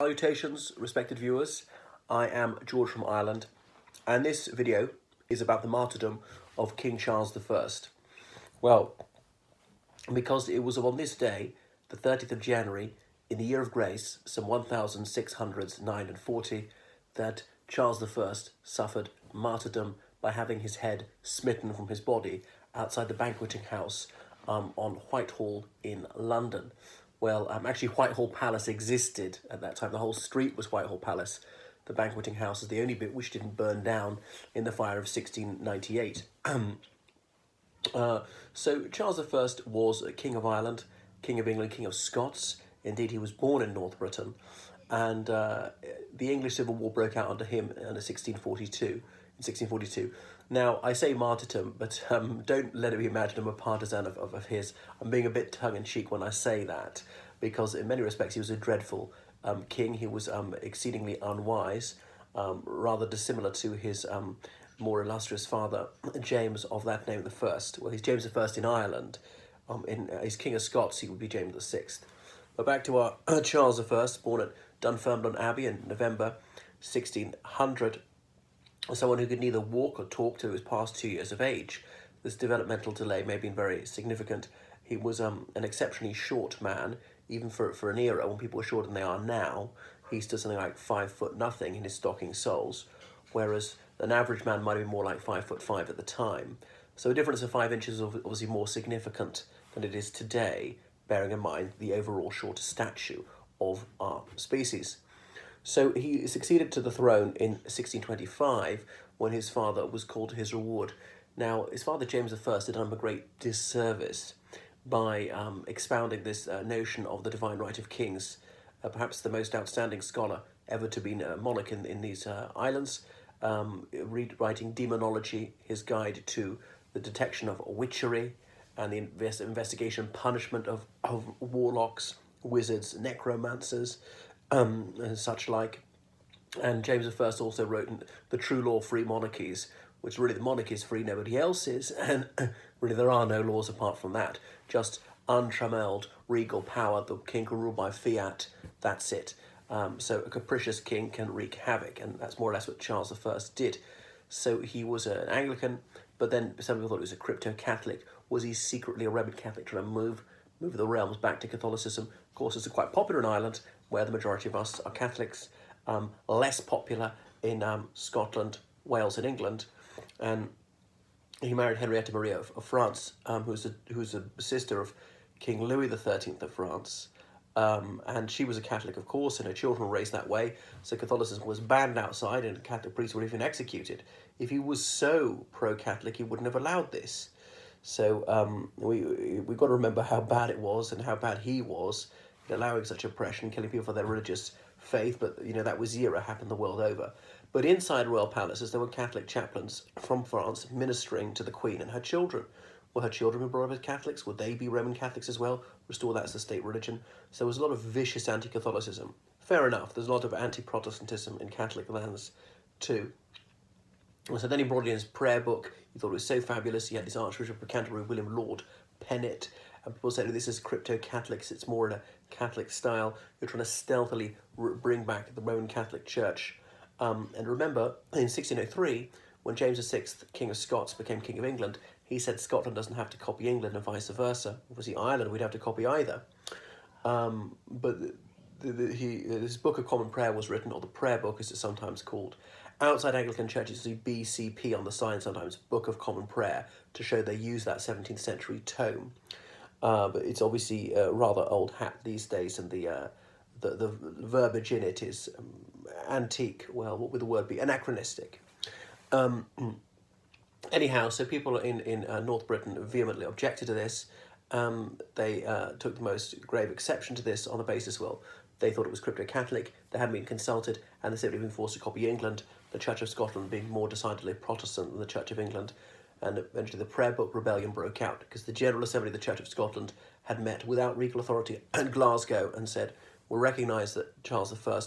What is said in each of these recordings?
Salutations, respected viewers. I am George from Ireland, and this video is about the martyrdom of King Charles I. Well, because it was on this day, the 30th of January, in the year of grace, some 1609 and 40, that Charles I suffered martyrdom by having his head smitten from his body outside the banqueting house on Whitehall in London. Well, actually, Whitehall Palace existed at that time. The whole street was Whitehall Palace. The banqueting house is the only bit which didn't burn down in the fire of 1698. So Charles I was King of Ireland, King of England, King of Scots. Indeed, he was born in North Britain. And the English Civil War broke out under him in 1642. Now, I say martyrdom, but don't let it be imagined I'm a partisan of his. I'm being a bit tongue-in-cheek when I say that, because in many respects he was a dreadful king. He was exceedingly unwise, rather dissimilar to his more illustrious father, James of that name the First. Well, he's James I in Ireland. He's King of Scots, he would be James VI. But back to our Charles I, born at Dunfermline Abbey in November 1600. Someone who could neither walk or talk till he was past 2 years of age. This developmental delay may have been very significant. He was an exceptionally short man, even for an era when people were shorter than they are now. He stood something like 5'0" in his stocking soles, whereas an average man might have been more like 5'5" at the time. So a difference of 5 inches is obviously more significant than it is today, bearing in mind the overall shorter stature of our species. So he succeeded to the throne in 1625 when his father was called to his reward. Now, his father James I had done him a great disservice by expounding this notion of the divine right of kings, perhaps the most outstanding scholar ever to be a monarch in these islands, writing Demonology, his guide to the detection of witchery and the investigation and punishment of warlocks, wizards, necromancers, and such like. And James I also wrote The True Law Free Monarchies, which really the monarchy is free, nobody else is, and really there are no laws apart from that, just untrammeled regal power. The king can rule by fiat, that's it. So a capricious king can wreak havoc, and that's more or less what Charles I did. So he was an Anglican, but then some people thought he was a crypto-Catholic. Was he secretly a Roman Catholic trying to move the realms back to Catholicism? Of course, it's quite popular in Ireland, where the majority of us are Catholics, less popular in Scotland, Wales and England. And he married Henrietta Maria of France, who's a sister of King Louis XIII of France. And she was a Catholic, of course, and her children were raised that way. So Catholicism was banned outside, and Catholic priests were even executed. If he was so pro-Catholic, he wouldn't have allowed this. So we've got to remember how bad it was and how bad he was in allowing such oppression, killing people for their religious faith. But, you know, that was the era, happened the world over. But inside royal palaces, there were Catholic chaplains from France ministering to the Queen and her children. Were her children brought up as Catholics? Would they be Roman Catholics as well? Restore that as the state religion? So there was a lot of vicious anti-Catholicism. Fair enough, there's a lot of anti-Protestantism in Catholic lands too. So then he brought in his prayer book. He thought it was so fabulous. He had this Archbishop of Canterbury, William Lord Pennant, and people said, this is crypto-Catholics, it's more in a Catholic style. You're trying to stealthily bring back the Roman Catholic Church. And remember, in 1603, when James VI, King of Scots, became King of England, he said Scotland doesn't have to copy England and vice versa. Obviously, Ireland, we'd have to copy either. But his Book of Common Prayer was written, or the Prayer Book as it's sometimes called. Outside Anglican churches, you see BCP on the sign sometimes, Book of Common Prayer, to show they use that 17th century tome. But it's obviously rather old hat these days, and the verbiage in it is antique. Well, what would the word be? Anachronistic. Anyhow, so people in North Britain vehemently objected to this. They took the most grave exception to this on the basis, well, they thought it was crypto-Catholic, they hadn't been consulted, and they said they'd been forced to copy England, the Church of Scotland being more decidedly Protestant than the Church of England. And eventually the Prayer Book Rebellion broke out because the General Assembly of the Church of Scotland had met without regal authority in Glasgow and said, we'll recognise that Charles I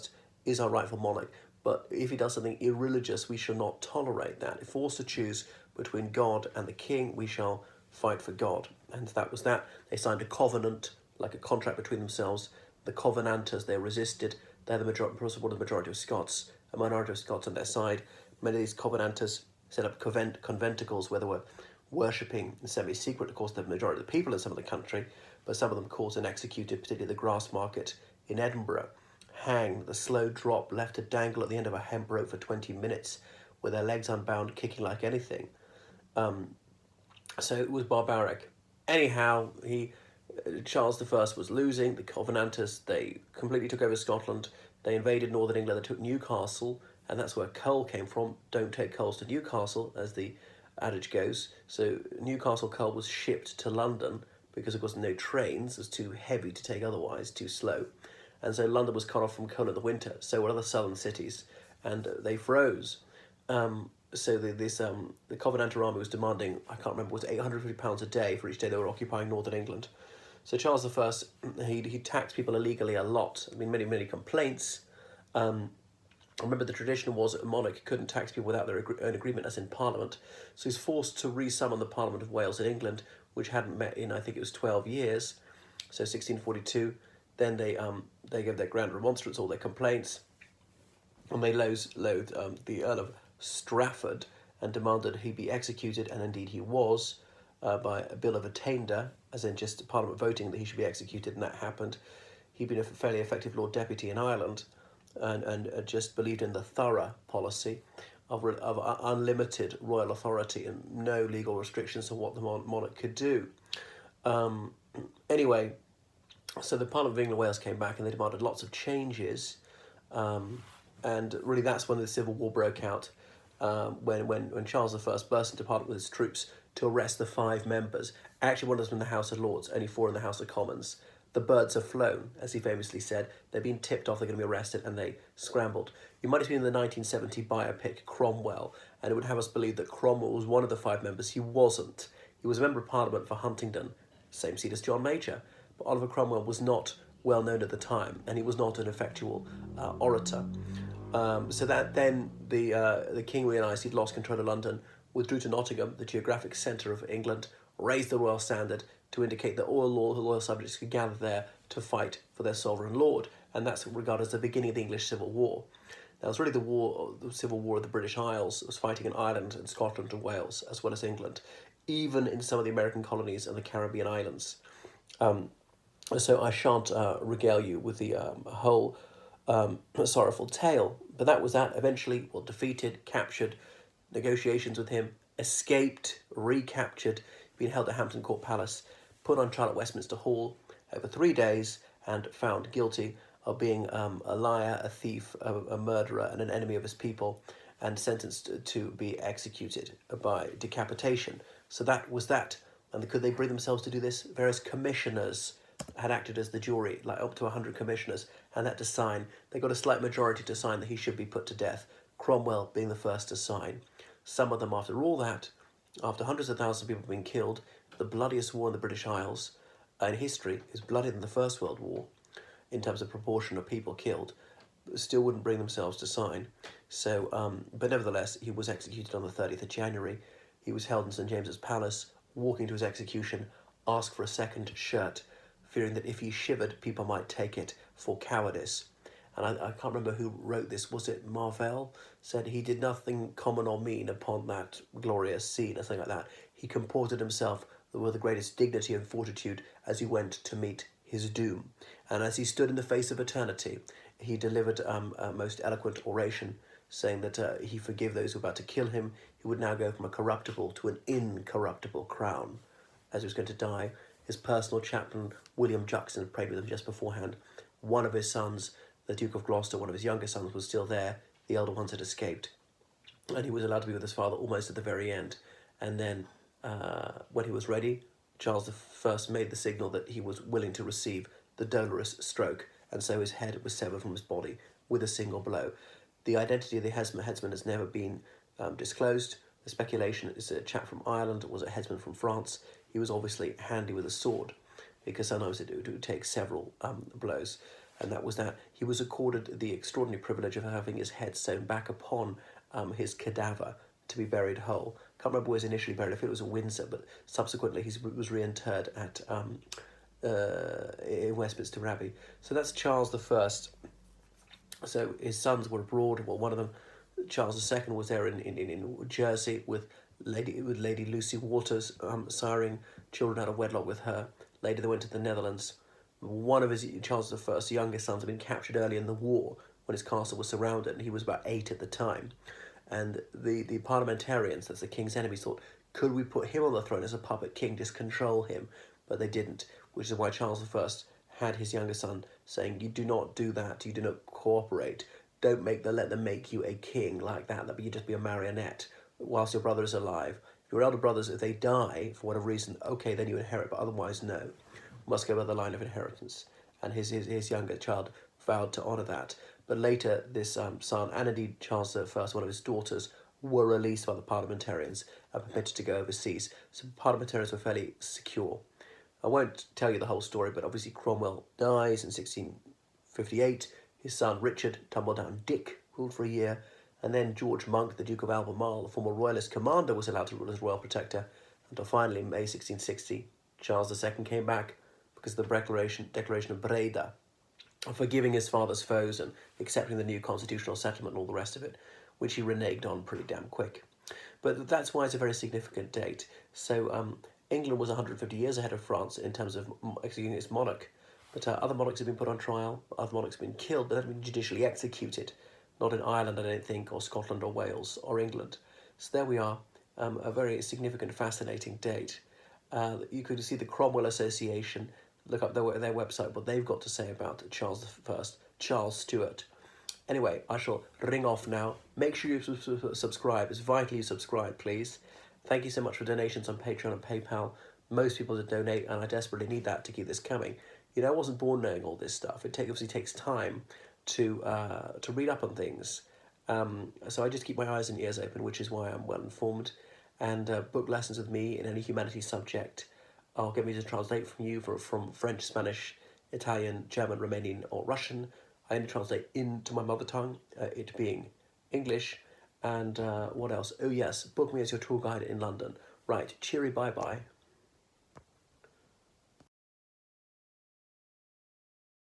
is our rightful monarch, but if he does something irreligious, we shall not tolerate that. If forced to choose between God and the king, we shall fight for God. And that was that. They signed a covenant, like a contract between themselves. The Covenanters, they resisted. They're the majority, possible the majority of Scots, a minority of Scots on their side. Many of these Covenanters set up conventicles where they were worshipping in semi-secret, of course, the majority of the people in some of the country, but some of them caught and executed, particularly the Grass Market in Edinburgh. Hanged, the slow drop, left to dangle at the end of a hemp rope for 20 minutes with their legs unbound, kicking like anything. So it was barbaric. Anyhow, Charles I was losing. The Covenanters, they completely took over Scotland. They invaded northern England. They took Newcastle, and that's where coal came from. Don't take coals to Newcastle, as the adage goes. So Newcastle coal was shipped to London because there was no trains. It was too heavy to take otherwise, too slow. And so London was cut off from coal in the winter. So were other southern cities, and they froze. So the Covenanter army was demanding, I can't remember, was it £850 a day for each day they were occupying northern England. So Charles I, he taxed people illegally a lot. I mean, many complaints. I remember the tradition was a monarch couldn't tax people without their own agreement, as in Parliament. So he's forced to re-summon the Parliament of Wales in England, which hadn't met in, I think it was 12 years. So 1642. Then they gave their grand remonstrance, all their complaints, and they loathed the Earl of Strafford and demanded he be executed, and indeed he was, by a bill of attainder, as in just Parliament voting that he should be executed, and that happened. He'd been a fairly effective Lord Deputy in Ireland, and just believed in the thorough policy of unlimited royal authority and no legal restrictions on what the monarch could do. Anyway, so the Parliament of England and Wales came back and they demanded lots of changes, and really that's when the Civil War broke out, when Charles I burst into Parliament with his troops to arrest the 5 members. Actually, one of them in the House of Lords, only 4 in the House of Commons. The birds have flown, as he famously said. They've been tipped off, they're going to be arrested, and they scrambled. You might have seen in the 1970 biopic Cromwell, and it would have us believe that Cromwell was one of the 5 members. He wasn't. He was a member of Parliament for Huntingdon, same seat as John Major. But Oliver Cromwell was not well known at the time, and he was not an effectual orator. So that then the king realised he'd lost control of London, withdrew to Nottingham, the geographic centre of England, raised the royal standard to indicate that all loyal subjects could gather there to fight for their sovereign lord, and that's regarded as the beginning of the English Civil War. Now, it's really the Civil War of the British Isles. It was fighting in Ireland and Scotland and Wales, as well as England, even in some of the American colonies and the Caribbean islands. So I shan't regale you with the whole sorrowful tale, but that was that. Eventually, defeated, captured, negotiations with him, escaped, recaptured, being held at Hampton Court Palace, put on trial at Westminster Hall over 3 days, and found guilty of being a liar, a thief, a murderer, and an enemy of his people, and sentenced to be executed by decapitation. So that was that. And could they bring themselves to do this? Various commissioners had acted as the jury, like up to 100 commissioners, and had to sign. They got a slight majority to sign that he should be put to death, Cromwell being the first to sign. Some of them, after all that, after hundreds of thousands of people have been killed, the bloodiest war in the British Isles in history is bloodier than the First World War in terms of proportion of people killed, still wouldn't bring themselves to sign. So, but nevertheless, he was executed on the 30th of January. He was held in St James's Palace, walking to his execution, asked for a second shirt, fearing that if he shivered, people might take it for cowardice. And I can't remember who wrote this. Was it Marvell? Said he did nothing common or mean upon that glorious scene, or something like that. He comported himself with the greatest dignity and fortitude as he went to meet his doom. And as he stood in the face of eternity, he delivered a most eloquent oration, saying that he forgave those who were about to kill him. He would now go from a corruptible to an incorruptible crown. As he was going to die, his personal chaplain, William Juxon, prayed with him just beforehand. One of his sons, the Duke of Gloucester, one of his younger sons, was still there. The elder ones had escaped. And he was allowed to be with his father almost at the very end. And then, when he was ready, Charles I made the signal that he was willing to receive the dolorous stroke, and so his head was severed from his body with a single blow. The identity of the headsman has never been disclosed. The speculation is a chap from Ireland, was a headsman from France. He was obviously handy with a sword, because sometimes it would take several blows. And that was that. He was accorded the extraordinary privilege of having his head sewn back upon his cadaver to be buried whole. Can't remember where he was initially buried, if it was at Windsor, but subsequently he was reinterred at in Westminster Abbey. So that's Charles I. So his sons were abroad. Well, one of them, Charles II, was there in Jersey with Lady Lucy Waters, siring children out of wedlock with her. Later they went to the Netherlands. One of his Charles I's youngest sons had been captured early in the war when his castle was surrounded, and he was about 8 at the time. And the parliamentarians, that's the king's enemies, thought, could we put him on the throne as a puppet king, just control him? But they didn't, which is why Charles I had his younger son saying, you do not do that, you do not cooperate, don't let them make you a king like that, you just be a marionette whilst your brother is alive. If your elder brothers, if they die for whatever reason, okay, then you inherit, but otherwise no. Must go by the line of inheritance. And his younger child vowed to honour that. But later, this son, and indeed Charles I, one of his daughters, were released by the parliamentarians and permitted to go overseas. So parliamentarians were fairly secure. I won't tell you the whole story, but obviously Cromwell dies in 1658. His son Richard, Tumbledown Dick, ruled for a year. And then George Monk, the Duke of Albemarle, the former royalist commander, was allowed to rule as royal protector until finally, in May 1660, Charles II came back because of the Declaration of Breda, forgiving his father's foes and accepting the new constitutional settlement and all the rest of it, which he reneged on pretty damn quick. But that's why it's a very significant date. So England was 150 years ahead of France in terms of executing its monarch. But other monarchs have been put on trial, other monarchs have been killed, but they've been judicially executed. Not in Ireland, I don't think, or Scotland, or Wales, or England. So there we are, a very significant, fascinating date. You could see the Cromwell Association, look up their website, what they've got to say about Charles I, Charles Stuart. Anyway, I shall ring off now. Make sure you subscribe. It's vital you subscribe, please. Thank you so much for donations on Patreon and PayPal. Most people donate, and I desperately need that to keep this coming. You know, I wasn't born knowing all this stuff. It obviously takes time to read up on things. So I just keep my eyes and ears open, which is why I'm well informed. And book lessons with me in any humanities subject. I'll get me to translate from French, Spanish, Italian, German, Romanian, or Russian. I only translate into my mother tongue, it being English. And what else? Oh yes, book me as your tour guide in London. Right, cheery bye-bye.